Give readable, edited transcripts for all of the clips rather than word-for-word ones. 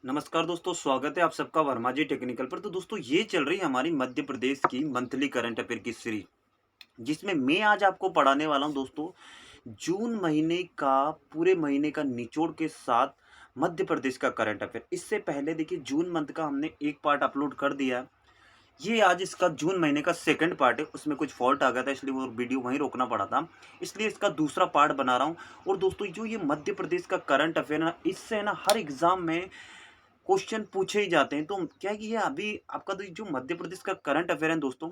नमस्कार दोस्तों, स्वागत है आप सबका वर्मा जी टेक्निकल पर। तो दोस्तों, ये चल रही है हमारी मध्य प्रदेश की मंथली करंट अफेयर की सीरीज, जिसमें मैं आज आपको पढ़ाने वाला हूं दोस्तों, जून महीने का पूरे महीने का निचोड़ के साथ मध्य प्रदेश का करंट अफेयर। इससे पहले देखिए, जून मंथ का हमने एक पार्ट अपलोड कर दिया। ये आज इसका जून महीने का सेकंड पार्ट है। उसमें कुछ फॉल्ट आ गया था, इसलिए वो वीडियो वहीं रोकना पड़ा था। इसलिए इसका दूसरा पार्ट बना रहा हूँ। और दोस्तों, जो ये मध्य प्रदेश का करंट अफेयर है ना, इससे ना हर एग्जाम में क्वेश्चन पूछे ही जाते हैं। तो क्या है कि ये अभी आपका जो मध्य प्रदेश का करंट अफेयर है दोस्तों,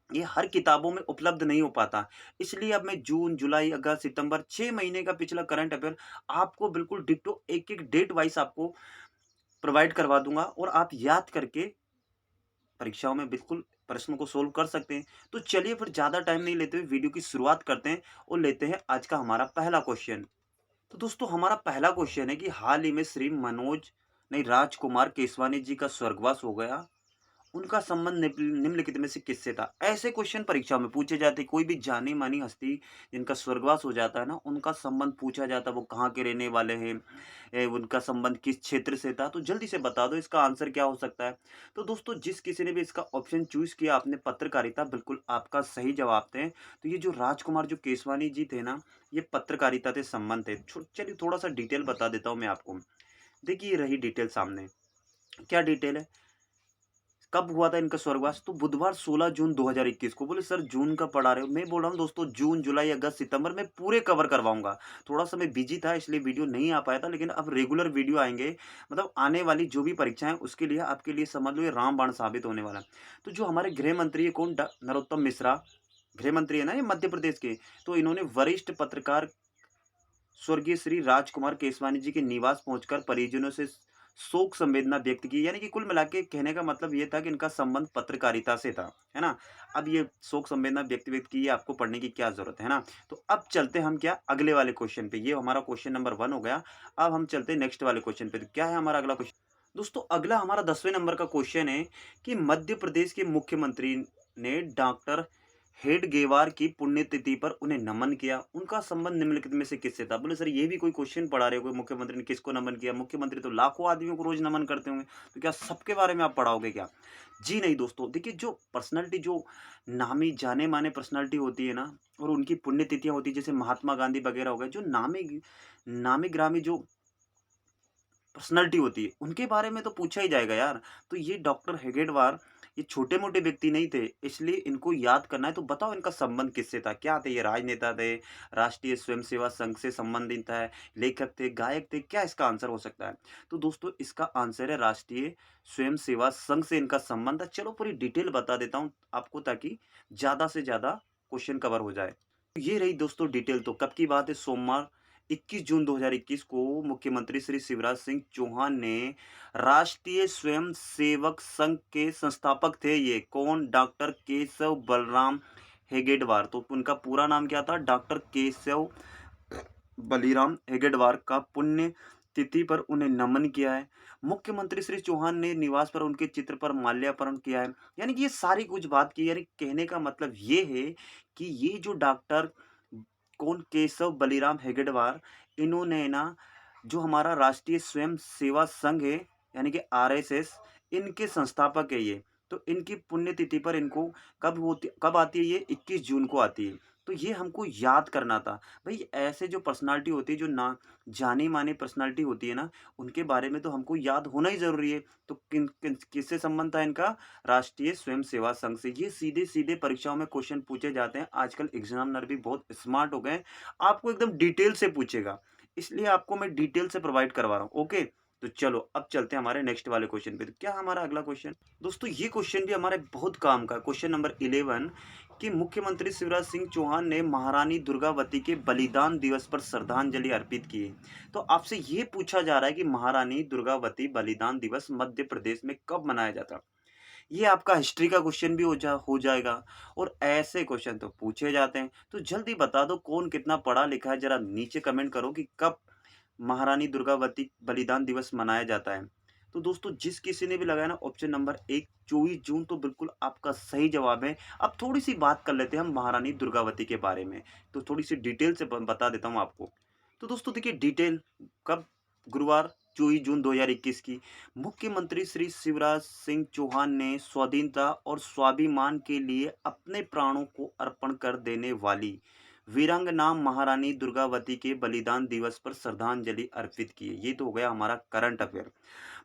ये हर किताबों में उपलब्ध नहीं हो पाता। इसलिए अब मैं जून, जुलाई, अगस्त, सितंबर 6 महीने का पिछला करंट अफेयर आपको बिल्कुल डिट्टो एक-एक डेट वाइज़ आपको प्रोवाइड करवा दूँगा, और आप याद करके परीक्षाओं में बिल्कुल प्रश्नों को सोल्व कर सकते हैं। तो चलिए फिर ज़्यादा टाइम नहीं लेते हुए वीडियो की शुरुआत करते हैं और लेते हैं आज का हमारा पहला क्वेश्चन। तो दोस्तों, हमारा पहला क्वेश्चन है कि हाल ही में श्री मनोज नहीं राजकुमार केसवानी जी का स्वर्गवास हो गया। उनका संबंध निम्नलिखित में से किससे था? ऐसे क्वेश्चन परीक्षा में पूछे जाते हैं। कोई भी जानी मानी हस्ती जिनका स्वर्गवास हो जाता है ना, उनका संबंध पूछा जाता है। वो कहाँ के रहने वाले हैं, उनका संबंध किस क्षेत्र से था। तो जल्दी से बता दो इसका आंसर क्या हो सकता है। तो दोस्तों, जिस किसी ने भी इसका ऑप्शन चूज किया, आपने पत्रकारिता, बिल्कुल आपका सही जवाब थे। तो ये जो राजकुमार जो केसवानी जी थे ना, ये पत्रकारिता से संबंध थे। चलिए थोड़ा सा डिटेल बता देता हूँ मैं आपको। देखिए, ये रही डिटेल सामने। क्या डिटेल है, कब हुआ था इनका स्वर्गवास? तो बुधवार 16 जून 2021 को। बोले सर, जून का पढ़ा रहे हो? मैं बोल रहा हूँ दोस्तों, जून, जुलाई, अगस्त, सितंबर में पूरे कवर करवाऊंगा। थोड़ा सा मैं बिजी था, इसलिए वीडियो नहीं आ पाया था, लेकिन अब रेगुलर वीडियो आएंगे। मतलब आने वाली जो भी परीक्षाएं, उसके लिए आपके लिए समझ लो ये रामबाण साबित होने वाला है। तो जो हमारे गृह मंत्री है कौन, नरोत्तम मिश्रा, गृह मंत्री है ना ये मध्य प्रदेश के। तो इन्होंने वरिष्ठ पत्रकार स्वर्गीय श्री राजकुमार केसवानी जी के निवास पहुंचकर परिजनों से शोक संवेदना व्यक्त की। यानी कि कुल मिला के कहने का मतलब ये था कि इनका संबंध पत्रकारिता से था, है ना। अब ये शोक संवेदना व्यक्त की, ये आपको पढ़ने की क्या जरूरत है ना। तो अब चलते हम क्या अगले वाले क्वेश्चन पे। ये हमारा क्वेश्चन नंबर 1 हो गया। अब हम चलते हैं नेक्स्ट वाले क्वेश्चन पे। तो क्या है हमारा अगला क्वेश्चन? दोस्तों, अगला हमारा 10वें नंबर का क्वेश्चन है कि मध्य प्रदेश के मुख्यमंत्री ने डॉक्टर हेडगेवार की पुण्यतिथि पर उन्हें नमन किया। उनका संबंध निम्नलिखित में से किससे था? बोले सर, ये भी कोई क्वेश्चन पढ़ा रहे हो, कोई मुख्यमंत्री ने किसको नमन किया? मुख्यमंत्री तो लाखों आदमियों को रोज नमन करते होंगे, तो क्या सबके बारे में आप पढ़ाओगे क्या? जी नहीं दोस्तों, देखिए, जो पर्सनालिटी, जो नामी जाने माने पर्सनालिटी होती है ना, और उनकी पुण्यतिथियां होती है, जैसे महात्मा गांधी वगैरह हो गए, जो नामी नामी ग्रामी जो पर्सनालिटी होती है, उनके बारे में तो पूछा ही जाएगा यार। तो ये डॉक्टर हेगेडवार, ये छोटे-मोटे व्यक्ति नहीं थे, इसलिए इनको याद करना है। तो बताओ इनका संबंध किससे था? क्या थे ये? राजनेता थे, राष्ट्रीय स्वयंसेवा संघ से संबंधित है, लेखक थे, गायक थे? क्या इसका आंसर हो सकता है? तो दोस्तों, इसका आंसर है राष्ट्रीय स्वयंसेवा संघ से इनका संबंध है। चलो पूरी डिटेल बता देता हूँ आपको, ताकि ज़्यादा से ज़्यादा क्वेश्चन कवर हो जाए। तो ये रही दोस्तों डिटेल। तो कब की बात है? सोमवार 21 जून 2021 को मुख्यमंत्री श्री शिवराज सिंह चौहान ने राष्ट्रीय स्वयंसेवक संघ के संस्थापक थे। ये कौन? डॉक्टर केशव बलराम हेगेडवार। तो उनका पूरा नाम क्या था? डॉक्टर केशव बलिराम हेगेडवार का पुण्य तिथि पर उन्हें नमन किया है। मुख्यमंत्री श्री चौहान ने निवास पर उनके चित्र पर माल्यार्पण किया है। यानी कि ये सारी कुछ बात की। यानी कहने का मतलब ये है कि ये जो डॉक्टर कौन, केशव बलिराम हेगड़वार, इन्होंने ना जो हमारा राष्ट्रीय स्वयं सेवा संघ है, यानी कि आरएसएस, इनके संस्थापक है ये। तो इनकी पुण्यतिथि पर इनको कब आती है? ये 21 जून को आती है। तो ये हमको याद करना था। भाई, ऐसे जो पर्सनालिटी होती है, जो ना जानी मानी पर्सनालिटी होती है ना, उनके बारे में तो हमको याद होना ही जरूरी है। तो किससे संबंध था इनका? राष्ट्रीय स्वयं सेवा संघ से। ये सीधे सीधे परीक्षाओं में क्वेश्चन पूछे जाते हैं। आजकल एग्जामिनर भी बहुत स्मार्ट हो गए हैं, आपको एकदम डिटेल से पूछेगा, इसलिए आपको मैं डिटेल से प्रोवाइड करवा रहा हूँ। ओके, तो चलो अब चलते हैं हमारे नेक्स्ट वाले क्वेश्चन पे। तो क्या हमारा अगला क्वेश्चन? दोस्तों, ये क्वेश्चन भी हमारे बहुत काम का है। क्वेश्चन नंबर 11 कि मुख्यमंत्री शिवराज सिंह चौहान ने महारानी दुर्गावती के बलिदान दिवस पर श्रद्धांजलि अर्पित की है। तो आपसे ये पूछा जा रहा है कि महारानी दुर्गावती बलिदान दिवस मध्य प्रदेश में कब मनाया जाता है। ये आपका हिस्ट्री का क्वेश्चन भी हो जाएगा। और ऐसे क्वेश्चन तो पूछे जाते हैं। तो जल्दी बता दो कौन कितना पढ़ा लिखा है, जरा नीचे कमेंट करो कि कब महारानी दुर्गावती बलिदान दिवस मनाया जाता है। तो दोस्तों, जिस किसी ने भी लगाया ना ऑप्शन नंबर 1, 24 जून, तो बिल्कुल आपका सही जवाब है। अब थोड़ी सी बात कर लेते हैं हम महारानी दुर्गावती के बारे में। तो थोड़ी सी डिटेल से बता देता हूँ आपको। तो दोस्तों देखिए, डिटेल कब, गुरुवार 24 जून 2021 की। मुख्यमंत्री श्री शिवराज सिंह चौहान ने स्वाधीनता और स्वाभिमान के लिए अपने प्राणों को अर्पण कर देने वाली वीरांगना महारानी दुर्गावती के बलिदान दिवस पर श्रद्धांजलि अर्पित की है। ये तो हो गया हमारा करंट अफेयर।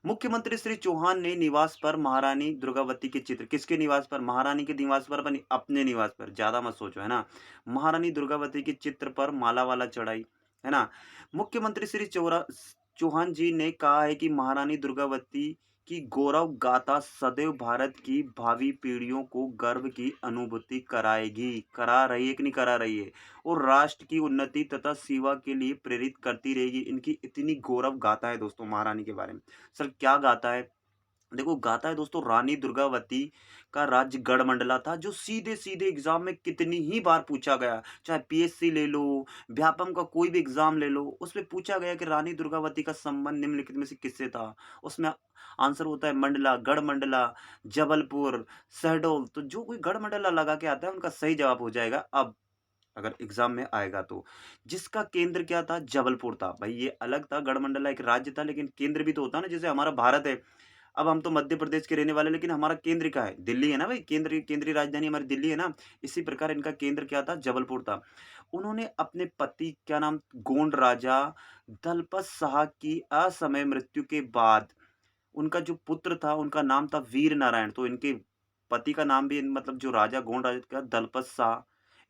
मुख्यमंत्री श्री चौहान ने निवास पर महारानी दुर्गावती के चित्र, किसके निवास पर? महारानी के निवास पर, अपनी अपने निवास पर, ज्यादा मत सोचो, है ना। महारानी दुर्गावती के चित्र पर माला वाला चढ़ाई, है ना। मुख्यमंत्री श्री चौहान जी ने कहा है कि महारानी दुर्गावती की गौरव गाथा सदैव भारत की भावी पीढ़ियों को गर्व की अनुभूति कराएगी, करा रही है कि नहीं करा रही है, और राष्ट्र की उन्नति तथा सेवा के लिए प्रेरित करती रहेगी। इनकी इतनी गौरव गाथा है दोस्तों महारानी के बारे में। सर क्या गाथा है? देखो गाता है दोस्तों, रानी दुर्गावती का राज्य गढ़मंडला था, जो सीधे सीधे एग्जाम में कितनी ही बार पूछा गया। चाहे पीएससी ले लो, व्यापम का कोई भी एग्जाम ले लो, उसमें पूछा गया कि रानी दुर्गावती का संबंध निम्नलिखित में से किससे था। उसमें आंसर होता है मंडला, गढ़मंडला, जबलपुर, शहडोल। तो जो कोई गढ़मंडला लगा के आता है उनका सही जवाब हो जाएगा। अब अगर एग्जाम में आएगा तो जिसका केंद्र क्या था? जबलपुर था। भाई ये अलग था, गढ़मंडला एक राज्य था, लेकिन केंद्र भी तो होता ना, जैसे हमारा भारत है। अब हम तो मध्य प्रदेश के रहने वाले, लेकिन हमारा केंद्र क्या है? दिल्ली है ना भाई, केंद्रीय राजधानी हमारी दिल्ली है ना। इसी प्रकार इनका केंद्र क्या था? जबलपुर था। उन्होंने अपने पति, क्या नाम, गोंड राजा दलपत शाह की असमय मृत्यु के बाद उनका जो पुत्र था उनका नाम था वीर नारायण। तो इनके पति का नाम भी मतलब जो राजा गोंड राजा का दलपत शाह,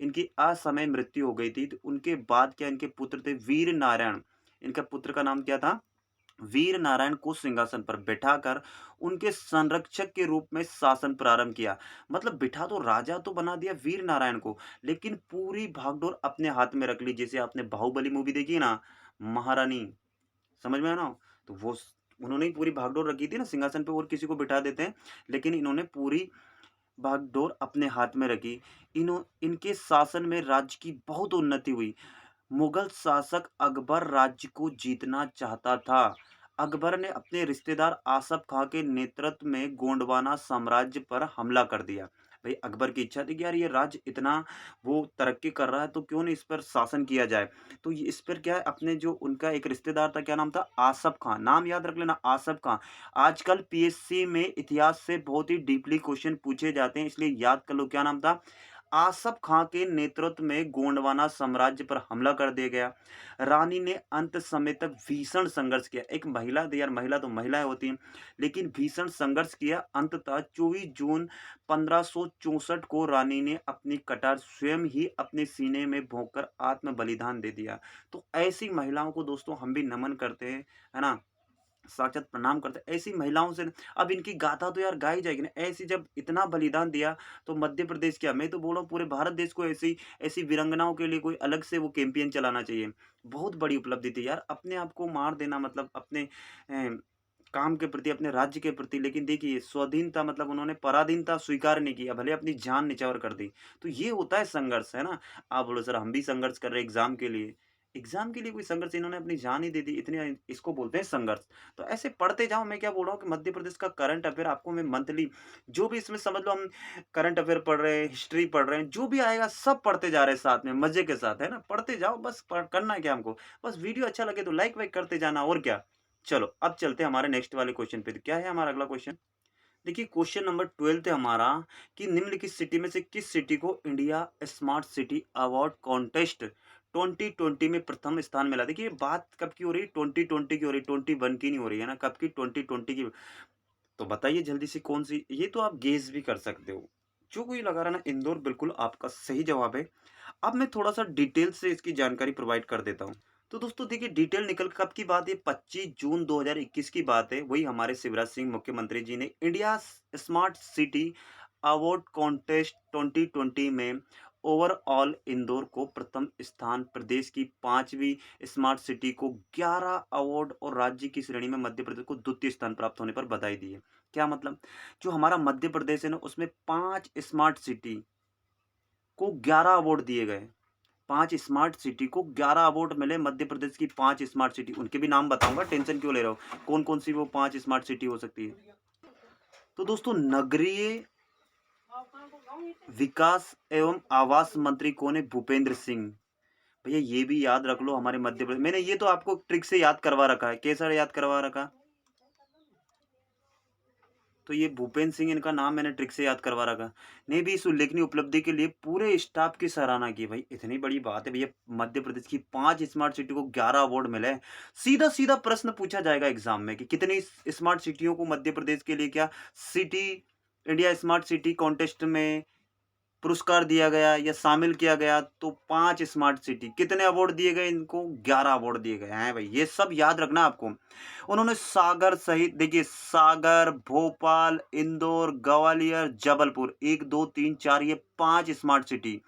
इनकी असमय मृत्यु हो गई थी। तो उनके बाद क्या इनके पुत्र थे वीर नारायण। इनका पुत्र का नाम क्या था? वीर नारायण को सिंहासन पर बैठाकर उनके संरक्षक के रूप में शासन प्रारंभ किया। मतलब बिठा तो राजा तो बना दिया वीर नारायण को, लेकिन पूरी भागडोर अपने हाथ में रख ली। जैसे आपने बाहुबली मूवी देखी है ना, महारानी, समझ में आया ना? तो उन्होंने ही पूरी भागडोर रखी थी ना सिंहासन पे, और किसी को बिठा देते हैं, लेकिन इन्होंने पूरी भागडोर अपने हाथ में रखी। इनके शासन में राज्य की बहुत उन्नति हुई। मुगल शासक अकबर राज्य को जीतना चाहता था। अकबर ने अपने रिश्तेदार आसफ खां के नेतृत्व में गोंडवाना साम्राज्य पर हमला कर दिया। भाई अकबर की इच्छा थी कि यार ये राज्य इतना वो तरक्की कर रहा है, तो क्यों नहीं इस पर शासन किया जाए। तो इस पर क्या है, अपने जो उनका एक रिश्तेदार था, क्या नाम था? आसफ खां। नाम याद रख लेना, आसफ खां। आजकल पीएससी में इतिहास से बहुत ही डीपली क्वेश्चन पूछे जाते हैं, इसलिए याद कर लो क्या नाम था? आसफ खां के नेतृत्व में गोंडवाना साम्राज्य पर हमला कर दिया गया। रानी ने अंत समय तक भीषण संघर्ष किया। एक महिला थी यार, महिला तो महिलाएं होती हैं, लेकिन भीषण संघर्ष किया। अंततः 24 जून 1564 को रानी ने अपनी कटार स्वयं ही अपने सीने में भोंककर आत्म बलिदान दे दिया। तो ऐसी महिलाओं को दोस्तों हम भी नमन करते हैं, है ना, साक्षात प्रणाम करते हैं। ऐसी महिलाओं से अब इनकी गाथा तो यार गाई जाएगी ना। ऐसी जब इतना बलिदान दिया, तो मध्य प्रदेश क्या, मैं तो बोल रहा हूँ पूरे भारत देश को ऐसी ऐसी वीरांगनाओं के लिए कोई अलग से वो कैंपेन चलाना चाहिए। बहुत बड़ी उपलब्धि थी यार, अपने आप को मार देना, मतलब अपने काम के प्रति, अपने राज्य के प्रति। लेकिन देखिए स्वाधीनता मतलब उन्होंने पराधीनता स्वीकार नहीं किया, भले अपनी जान निछावर कर दी। तो ये होता है संघर्ष, है ना। आप बोलो सर हम भी संघर्ष कर रहे हैं एग्जाम के लिए। एग्जाम के लिए कोई संघर्ष, इन्होंने अपनी जान ही दे दी, इतने इसको बोलते हैं संघर्ष। तो ऐसे पढ़ते जाओ। मैं क्या बोल रहा हूँ कि मध्य प्रदेश का करंट अफेयर आपको मैं मंथली, जो भी इसमें समझ लो, हम करंट अफेयर पढ़ रहे हैं, हिस्ट्री पढ़ रहे हैं, जो भी आएगा सब पढ़ते जा रहे हैं साथ में मजे के साथ, है ना। पढ़ते जाओ, बस करना है क्या हमको, बस वीडियो अच्छा लगे तो लाइक वाइक करते जाना, और क्या। चलो अब चलते हैं हमारे नेक्स्ट वाले क्वेश्चन पे। तो क्या है हमारा अगला क्वेश्चन? देखिए क्वेश्चन नंबर 12 है हमारा, कि निम्नलिखित सिटी में से किस सिटी को India smart city award contest 2020 में प्रथम स्थान मिला? देखिए बात कब की हो रही है? 2020 की हो रही है, 21 की नहीं हो रही है ना, कब की? 2020 की। तो बताइए जल्दी से कौन सी, ये तो आप गेस भी कर सकते हो। जो कोई लगा रहा ना, इंदौर बिल्कुल आपका सही जवाब है। अब मैं थोड़ा सा डिटेल से इसकी जानकारी प्रोवाइड कर देता हूँ। तो दोस्तों देखिए डिटेल निकल कब की बात है? 25 जून 2021 की बात है। वही हमारे शिवराज सिंह मुख्यमंत्री जी ने India smart city award contest 2020 में ओवरऑल इंदौर को प्रथम स्थान, प्रदेश की 5वीं स्मार्ट सिटी को 11 अवार्ड और राज्य की श्रेणी में मध्य प्रदेश को द्वितीय स्थान प्राप्त होने पर बधाई दी है। क्या मतलब? जो हमारा मध्य प्रदेश है ना, उसमें 5 स्मार्ट सिटी को 11 अवार्ड दिए गए। 5 स्मार्ट सिटी को 11 अवार्ड मिले। मध्य प्रदेश की 5 स्मार्ट सिटी, उनके भी नाम बताऊंगा, टेंशन क्यों ले रहे हो, कौन कौन सी वो 5 स्मार्ट सिटी हो सकती है। तो दोस्तों नगरीय विकास एवं आवास मंत्री कौन है? भूपेंद्र सिंह। भैया ये भी याद रख लो हमारे मध्य प्रदेश, मैंने ये तो आपको ट्रिक से याद करवा रखा है। कैसा याद करवा रखा? तो ये भूपेंद्र सिंह, इनका नाम मैंने ट्रिक से याद करवा रखा। ने भी इस उल्लेखनीय उपलब्धि के लिए पूरे स्टाफ की सराहना की। भाई इतनी बड़ी बात है भैया, मध्य प्रदेश की 5 स्मार्ट सिटी को 11 अवार्ड मिले हैं। सीधा-सीधा प्रश्न पूछा जाएगा एग्ज़ाम में कि कितनी स्मार्ट सिटियों को मध्य प्रदेश के लिए क्या city India smart city contest में पुरस्कार दिया गया या शामिल किया गया। तो 5 स्मार्ट सिटी, कितने अवार्ड दिए गए इनको? 11 अवार्ड दिए गए हैं भाई, ये सब याद रखना आपको। उन्होंने सागर सहित देखिए सागर, भोपाल, इंदौर, ग्वालियर, जबलपुर 1, 2, 3, 4 ये 5 स्मार्ट सिटी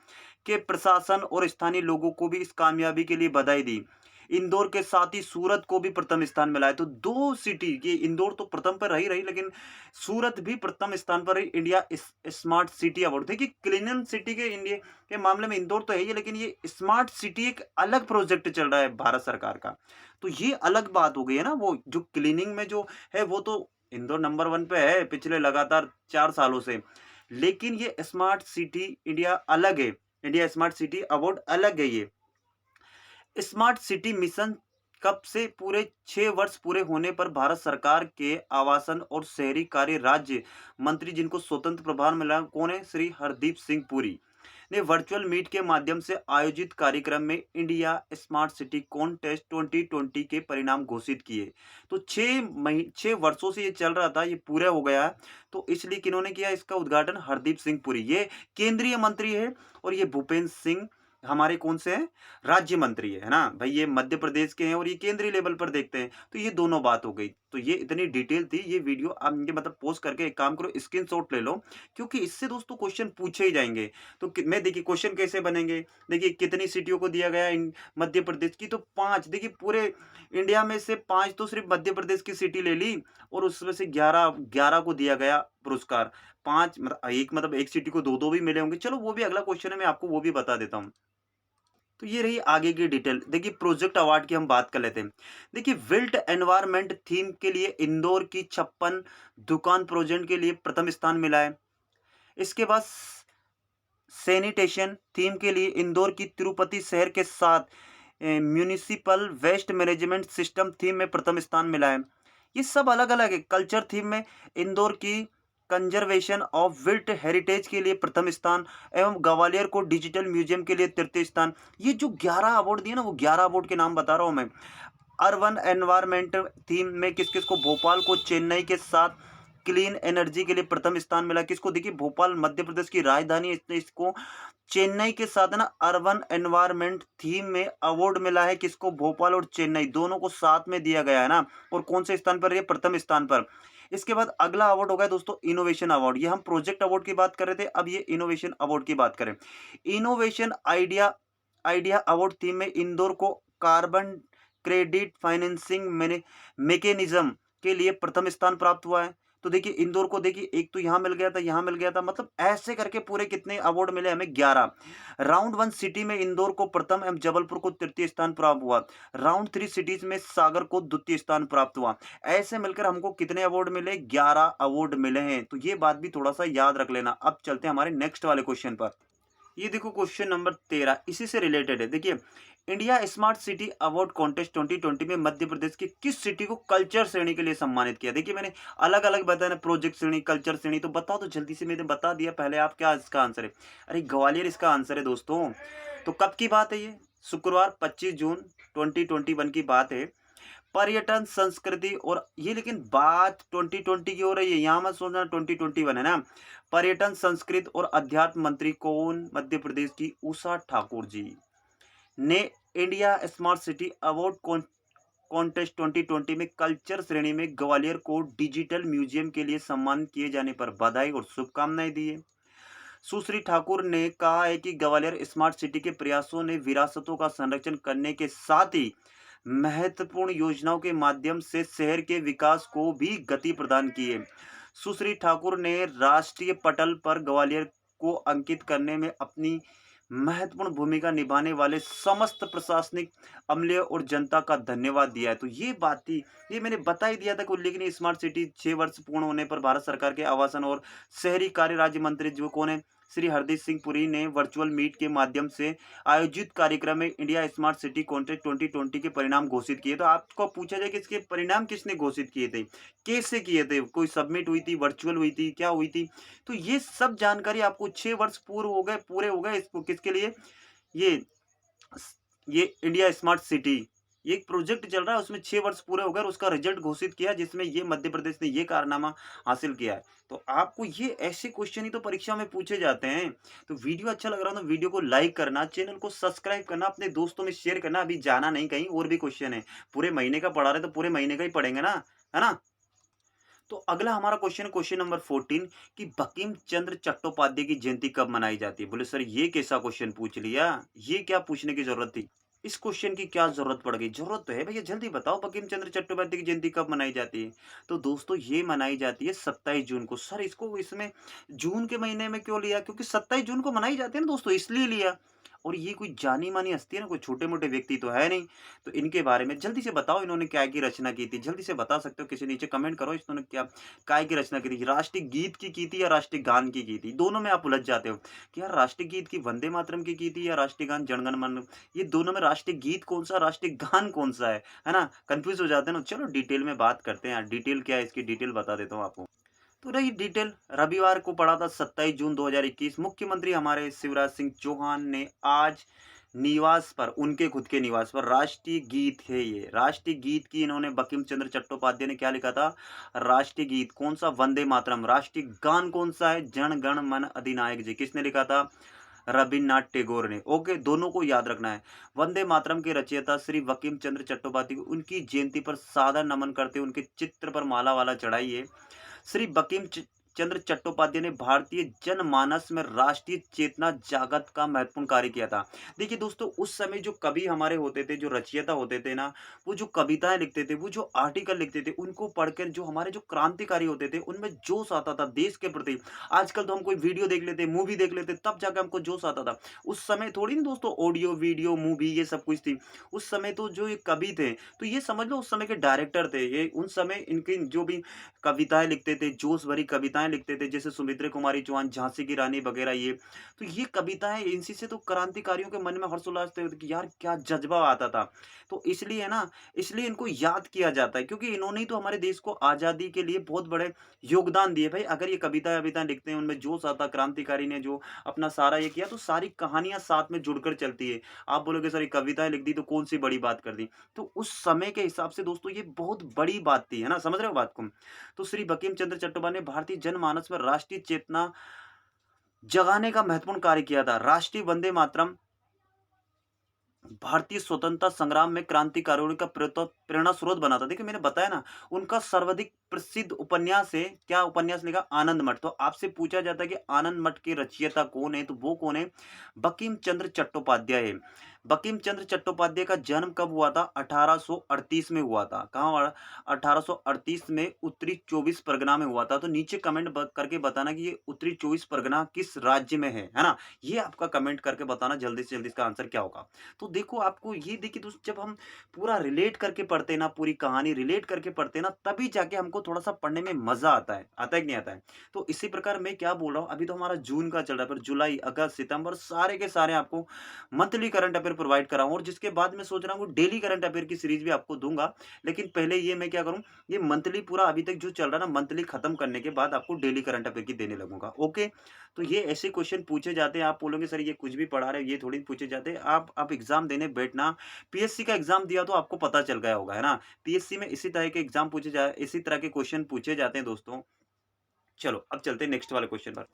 के प्रशासन और स्थानीय लोगों को भी इस कामयाबी के लिए बधाई दी। इंदौर के साथ ही सूरत को भी प्रथम स्थान मिला है। तो 2 सिटी, ये इंदौर तो प्रथम पर रही लेकिन सूरत भी प्रथम स्थान पर रही इंडिया स्मार्ट सिटी अवार्ड। देखिए क्लीन सिटी के इंडिया के मामले में इंदौर तो है ही, लेकिन ये स्मार्ट सिटी एक अलग प्रोजेक्ट चल रहा है भारत सरकार का। तो ये अलग बात हो गई है ना, वो जो क्लीनिंग में जो है वो तो इंदौर नंबर 1 पे है पिछले लगातार 4 सालों से। लेकिन ये स्मार्ट सिटी इंडिया अलग है, इंडिया स्मार्ट सिटी अवार्ड अलग है ये। स्मार्ट सिटी मिशन कब से पूरे 6 वर्ष पूरे होने पर भारत सरकार के आवासन और शहरी कार्य राज्य मंत्री, जिनको स्वतंत्र प्रभार मिला, कौन है? श्री हरदीप सिंह पुरी ने वर्चुअल मीट के माध्यम से आयोजित कार्यक्रम में इंडिया स्मार्ट सिटी कॉन्टेस्ट 2020 के परिणाम घोषित किए। तो 6 वर्षों से ये चल रहा था, ये पूरा हो गया है। तो इसलिए किन्होंने किया इसका उद्घाटन? हरदीप सिंह पुरी, ये केंद्रीय मंत्री है। और ये भूपेंद्र सिंह हमारे कौन से हैं? राज्य मंत्री है ना भाई, ये मध्य प्रदेश के हैं और ये केंद्रीय लेवल पर देखते हैं। तो ये दोनों बात हो गई। तो ये इतनी डिटेल थी ये वीडियो, आप ये मतलब पोस्ट करके एक काम करो, स्क्रीनशॉट ले लो, क्योंकि इससे दोस्तों क्वेश्चन पूछे ही जाएंगे। तो मैं देखिए क्वेश्चन कैसे बनेंगे। देखिए कितनी सिटियों को दिया गया मध्य प्रदेश की? तो 5। देखिए पूरे इंडिया में से 5 तो सिर्फ मध्य प्रदेश की सिटी ले ली और उसमें से 11 को दिया गया पुरस्कार। 5 मतलब एक सिटी को 2-2 भी मिले होंगे। चलो वो भी अगला क्वेश्चन है, मैं आपको वो भी बता देता हूँ। तो ये रही आगे की डिटेल। देखिए प्रोजेक्ट अवार्ड की हम बात कर लेते हैं। देखिए बिल्ट एनवायरनमेंट थीम के लिए इंदौर की 56 दुकान प्रोजेक्ट के लिए प्रथम स्थान मिला है। इसके बाद सैनिटेशन थीम के लिए इंदौर की तिरुपति शहर के साथ municipal waste management system theme में प्रथम स्थान मिला है। ये सब अलग अलग है। कल्चर थीम में इंदौर की कंजर्वेशन ऑफ विल्ट हेरिटेज के लिए प्रथम स्थान एवं ग्वालियर को डिजिटल म्यूजियम के लिए तृतीय स्थान। ये जो 11 अवार्ड दिए ना, वो 11 अवार्ड के नाम बता रहा हूँ मैं। अर्बन एनवायरनमेंट थीम में किस किस को? भोपाल को चेन्नई के साथ क्लीन एनर्जी के लिए प्रथम स्थान मिला। किसको? देखिए भोपाल मध्य प्रदेश की राजधानी है, इसको चेन्नई के साथ ना अर्बन एनवायरनमेंट थीम में अवार्ड मिला है। किसको? भोपाल और चेन्नई दोनों को साथ में दिया गया है ना। और कौन से स्थान पर? ये प्रथम स्थान पर। इसके बाद अगला अवार्ड हो गया दोस्तों इनोवेशन अवार्ड। ये हम प्रोजेक्ट अवार्ड की बात कर रहे थे, अब ये इनोवेशन अवार्ड की बात करें। Innovation idea idea award theme में इंदौर को कार्बन क्रेडिट फाइनेंसिंग मैकेनिज्म के लिए प्रथम स्थान प्राप्त हुआ है। तो देखिए इंदौर को, देखिए एक तो यहाँ मिल गया था, यहाँ मिल गया था, मतलब ऐसे करके पूरे कितने अवार्ड मिले हमें? 11। राउंड 1 सिटी में इंदौर को प्रथम एवं जबलपुर को तृतीय स्थान प्राप्त हुआ। राउंड 3 सिटीज में सागर को द्वितीय स्थान प्राप्त हुआ। ऐसे मिलकर हमको कितने अवार्ड मिले? 11 अवार्ड मिले हैं। तो ये बात भी थोड़ा सा याद रख लेना। अब चलते हैं हमारे नेक्स्ट वाले क्वेश्चन पर। ये देखो क्वेश्चन नंबर 13 इसी से रिलेटेड है। देखिए India smart city award contest 2020 में मध्य प्रदेश की किस सिटी को कल्चर श्रेणी के लिए सम्मानित किया? देखिए मैंने अलग अलग बताया ना, प्रोजेक्ट श्रेणी, कल्चर श्रेणी। तो बताओ तो जल्दी से, मैंने बता दिया पहले, आप क्या इसका आंसर है? अरे ग्वालियर इसका आंसर है दोस्तों। तो कब की बात है ये? शुक्रवार 25 जून 2021 की बात है। पर्यटन संस्कृति और ये, लेकिन बात 2020 की हो रही है, यहाँ मत सोचना 2021 है ना। पर्यटन संस्कृति और अध्यात्म मंत्री कौन? मध्य प्रदेश की उषा ठाकुर जी ने India smart city award contest 2020 में कल्चर श्रेणी में ग्वालियर को डिजिटल म्यूजियम के लिए सम्मानित किए जाने पर बधाई और शुभकामनाएं दी है। सुश्री ठाकुर ने कहा है कि ग्वालियर स्मार्ट सिटी के प्रयासों ने विरासतों का संरक्षण करने के साथ ही महत्वपूर्ण योजनाओं के माध्यम से शहर के विकास को भी गति प्रदान की है। सुश्री ठाकुर ने राष्ट्रीय पटल पर ग्वालियर को अंकित करने में अपनी महत्वपूर्ण भूमिका निभाने वाले समस्त प्रशासनिक अमले और जनता का धन्यवाद दिया है। तो ये बात थी, ये मैंने बता ही दिया था कि उल्लेखनीय स्मार्ट सिटी 6 वर्ष पूर्ण होने पर भारत सरकार के आवासन और शहरी कार्य राज्य मंत्री जो कौन है? श्री हरदीप सिंह पुरी ने वर्चुअल मीट के माध्यम से आयोजित कार्यक्रम में इंडिया स्मार्ट सिटी कॉन्ट्रैक्ट 2020 के परिणाम घोषित किए। तो आपको पूछा जाए कि इसके परिणाम किसने घोषित किए थे, कैसे किए थे, कोई सबमिट हुई थी, वर्चुअल हुई थी, क्या हुई थी? तो ये सब जानकारी आपको 6 वर्ष पूरे हो गए इसको किसके लिए, ये ये इंडिया स्मार्ट सिटी, ये एक प्रोजेक्ट चल रहा है, उसमें 6 वर्ष पूरे हो गए और उसका रिजल्ट घोषित किया जिसमें ये मध्य प्रदेश ने ये कारनामा हासिल किया है। तो आपको ये ऐसे क्वेश्चन ही तो परीक्षा में पूछे जाते हैं। तो वीडियो अच्छा लग रहा है तो वीडियो को लाइक करना, चैनल को सब्सक्राइब करना, अपने दोस्तों में शेयर करना। अभी जाना नहीं कहीं, और भी क्वेश्चन है, पूरे महीने का पढ़ा रहे तो पूरे महीने का ही पढ़ेंगे ना, है ना। तो अगला हमारा क्वेश्चन नंबर 14 कि बंकिम चंद्र चट्टोपाध्याय की जयंती कब मनाई जाती है? बोले सर ये कैसा क्वेश्चन पूछ लिया, ये क्या पूछने की जरूरत थी, इस क्वेश्चन की क्या जरूरत पड़ गई? जरूरत तो है भैया, जल्दी बताओ बंकिम चंद्र चट्टोपाध्याय की जयंती कब मनाई जाती है? तो दोस्तों ये मनाई जाती है 27 जून को। सर इसको इसमें जून के महीने में क्यों लिया? क्योंकि 27 जून को मनाई जाती है ना दोस्तों, इसलिए लिया। और ये कोई जानी मानी हस्ती है ना, कोई छोटे मोटे व्यक्ति तो है नहीं। तो इनके बारे में जल्दी से बताओ, इन्होंने क्या की रचना की थी? जल्दी से बता सकते हो, किसी नीचे कमेंट करो, इन्होंने क्या काय की रचना की थी? राष्ट्रीय गीत की थी या राष्ट्रीय गान की थी? दोनों में आप उलझ जाते हो कि यार राष्ट्रीय गीत की वंदे मातरम की थी या राष्ट्रीय गान जनगण मन। ये दोनों में राष्ट्रीय गीत कौन सा, राष्ट्रीय गान कौन सा है ना? कंफ्यूज हो जाते हैं ना। चलो डिटेल में बात करते हैं यार, डिटेल क्या है इसकी, डिटेल बता देता हूँ आपको। तो रही डिटेल, रविवार को पड़ा था 27 जून 2021। मुख्यमंत्री हमारे शिवराज सिंह चौहान ने आज निवास पर, उनके खुद के निवास पर, राष्ट्रीय गीत है ये, राष्ट्रीय गीत की इन्होंने, बंकिम चंद्र चट्टोपाध्याय ने क्या लिखा था? राष्ट्रीय गीत कौन सा? वंदे मातरम। राष्ट्रीय गान कौन सा है? जन गण मन अधिनायक जी। किसने लिखा था? रविन्द्रनाथ टैगोर ने। ओके, दोनों को याद रखना है। वंदे मातरम के रचयिता श्री बंकिम चंद्र चट्टोपाध्याय को उनकी जयंती पर सादर नमन करते, उनके चित्र पर माला वाला चढ़ाइए। श्री बंकिम चंद्र चट्टोपाध्याय ने भारतीय जनमानस में राष्ट्रीय चेतना जागृत का महत्वपूर्ण कार्य किया था। देखिए दोस्तों, उस समय जो कवि हमारे होते थे, जो रचयिता होते थे ना, वो जो कविताएं लिखते थे, वो जो आर्टिकल लिखते थे, उनको पढ़कर जो हमारे जो क्रांतिकारी होते थे, उनमें जोश आता था देश के प्रति। आजकल तो हम कोई वीडियो देख लेते, मूवी देख लेते, तब जाकर हमको जोश आता था। उस समय थोड़ी ना दोस्तों ऑडियो वीडियो मूवी ये सब कुछ थी। उस समय तो जो ये कवि थे, तो ये समझ लो उस समय के डायरेक्टर थे ये। उन समय इनकी जो भी कविताएँ लिखते थे, जोश भरी कविताएँ लिखते थे, जैसे सुमित्रा कुमारी चौहान, झांसी की रानी वगैरह ये। तो ये कविताएँ, इनसी से तो क्रांतिकारियों के मन में हर्षोल्लास थे कि यार क्या जज़्बा आता था। तो इसलिए ना, इसलिए इनको याद किया जाता है, क्योंकि इन्होंने ही तो हमारे देश को आज़ादी के लिए बहुत बड़े योगदान दिए। भाई अगर ये कविताएँ-वविताएँ लिखते हैं, उनमें जोश आता, क्रांतिकारी ने जो अपना सारा ये किया, तो सारी कहानियाँ साथ में जुड़कर चलती है। आप बोलोगे सर ये कविताएँ लिख दी तो कौन-सी बड़ी बात कर दी? तो उस समय के हिसाब से दोस्तों ये बहुत बड़ी बात थी, है ना? समझ रहे हो बात को? तो श्री बंकिम चंद्र चट्टोपाध्याय ने भारतीय जनमानस में राष्ट्रीय चेतना जगाने का महत्वपूर्ण कार्य किया था। राष्ट्रीय वंदे मातरम भारतीय स्वतंत्रता संग्राम में क्रांतिकारियों का प्रेरणा स्रोत बना था। देखिए मैंने बताया ना, उनका सर्वाधिक प्रसिद्ध उपन्यास है, क्या उपन्यास लिखा? आनंद मठ। तो आपसे पूछा जाता है कि आनंद मठ के रचयिता कौन है, तो वो कौन है? बंकिम चंद्र चट्टोपाध्याय है। बंकिम चंद्र चट्टोपाध्याय का जन्म कब हुआ था? 1838 में हुआ था। कहाँ हुआ? 1838 में उत्तरी 24 परगना में हुआ था। तो नीचे कमेंट करके बताना कि ये उत्तरी 24 परगना किस राज्य में है ना? ये आपका कमेंट करके बताना जल्दी से जल्दी, इसका आंसर क्या होगा। तो देखो आपको ये देखिए दोस्त, जब हम पूरा रिलेट करके पढ़ते हैं ना, पूरी कहानी रिलेट करके पढ़ते हैं ना, तभी जाके हमको थोड़ा-सा पढ़ने में मज़ा आता है। आता है कि नहीं आता है? तो इसी प्रकार मैं क्या बोल रहा हूँ, अभी तो हमारा जून का चल रहा है, फिर जुलाई, अगस्त, सितंबर सारे के सारे आपको मंथली करंट अफेयर प्रोवाइड कर रहा हूँ, और जिसके बाद मैं सोच रहा हूँ डेली करंट अफेयर की सीरीज़ भी आपको दूँगा। लेकिन पहले ये मैं क्या करूँ, ये मंथली पूरा अभी तक जो चल रहा है ना, मंथली खत्म करने के बाद आपको डेली करंट अफेयर की देने लगूँगा। ओके? तो ये ऐसे क्वेश्चन पूछे जाते हैं, आप बोलोगे सर ये कुछ भी पढ़ा रहे हो, ये थोड़ी पूछे जाते हैं। आप एग्ज़ाम देने बैठना, पीएससी का एग्ज़ाम दिया तो आपको पता चल गया होगा, है ना? पीएससी में इसी तरह के एग्ज़ाम पूछे जा इसी तरह के क्वेश्चन पूछे जाते हैं दोस्तों। चलो, अब चलते हैं नेक्स्ट वाले क्वेश्चन पर।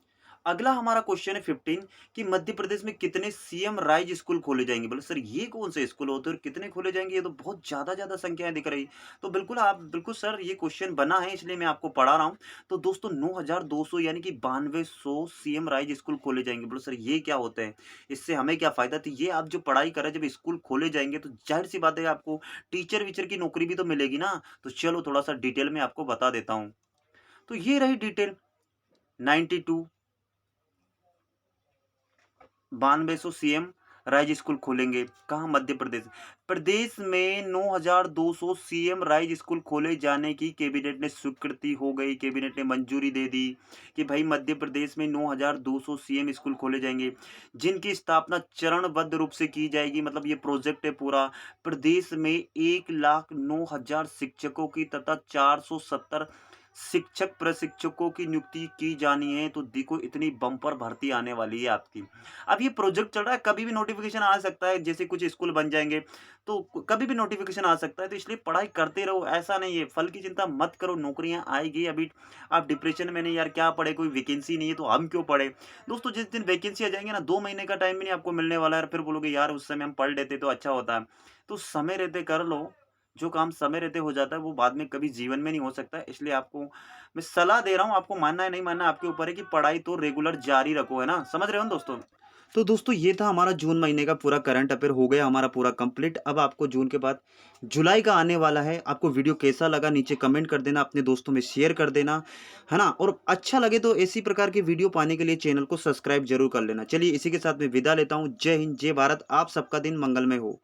अगला हमारा क्वेश्चन है 15 कि मध्य प्रदेश में कितने सीएम राइज स्कूल खोले जाएँगे? बोले सर ये कौन से स्कूल होते हैं और कितने खोले जाएँगे? ये तो बहुत ज़्यादा संख्याएँ दिख रही। तो बिल्कुल सर ये क्वेश्चन बना है इसलिए मैं आपको पढ़ा रहा हूँ। तो दोस्तों 9200 यानी कि 9200 सीएम राइज स्कूल खोले जाएँगे। बोले सर ये क्या होता है? इससे हमें क्या फ़ायदा? तो ये आप जो पढ़ाई कर रहे हैं, जब स्कूल खोले जाएँगे तो ज़ाहिर-सी बात है आपको टीचर-वीचर की नौकरी भी तो मिलेगी ना। तो चलो थोड़ा-सा डिटेल में आपको बता देता हूँ। तो ये रही डिटेल, 92 9200 सीएम राइज स्कूल खोलेंगे। कहाँ? मध्य प्रदेश। प्रदेश में 9,200 सीएम राइज स्कूल खोले जाने की कैबिनेट ने स्वीकृति हो गई, कैबिनेट ने मंजूरी दे दी कि भाई मध्य प्रदेश में 9,200 सीएम स्कूल खोले जाएंगे, जिनकी स्थापना चरणबद्ध रूप से की जाएगी। मतलब ये प्रोजेक्ट है पूरा। प्रदेश में 1,09,000 शिक्षकों की तथा 470 शिक्षक प्रशिक्षकों की नियुक्ति की जानी है। तो देखो इतनी बम्पर भर्ती आने वाली है आपकी। अब ये प्रोजेक्ट चल रहा है, कभी भी नोटिफिकेशन आ सकता है। जैसे कुछ स्कूल बन जाएंगे तो कभी भी नोटिफिकेशन आ सकता है। तो इसलिए पढ़ाई करते रहो, ऐसा नहीं है। फल की चिंता मत करो, नौकरियां आएगी। अभी आप डिप्रेशन में नहीं, यार क्या पढ़े, कोई वैकेंसी नहीं है तो हम क्यों पढ़े। दोस्तों जिस दिन वैकेंसी आ जाएंगे ना, 2 महीने का टाइम भी नहीं आपको मिलने वाला है, फिर बोलोगे यार उस समय हम पढ़ लेते तो अच्छा होता है। तो समय रहते कर लो। जो काम समय रहते हो जाता है वो बाद में कभी जीवन में नहीं हो सकता है। इसलिए आपको मैं सलाह दे रहा हूँ, आपको मानना है नहीं मानना आपके ऊपर है, कि पढ़ाई तो रेगुलर जारी रखो, है ना? समझ रहे हो ना दोस्तों? तो दोस्तों ये था हमारा जून महीने का पूरा करंट अफेयर, हो गया हमारा पूरा कंप्लीट। अब आपको जून के बाद जुलाई का आने वाला है। आपको वीडियो कैसा लगा नीचे कमेंट कर देना, अपने दोस्तों में शेयर कर देना, है ना? और अच्छा लगे तो इसी प्रकार की वीडियो पाने के लिए चैनल को सब्सक्राइब जरूर कर लेना। चलिए इसी के साथ मैं विदा लेता हूँ। जय हिंद, जय भारत। आप सबका दिन मंगलमय हो।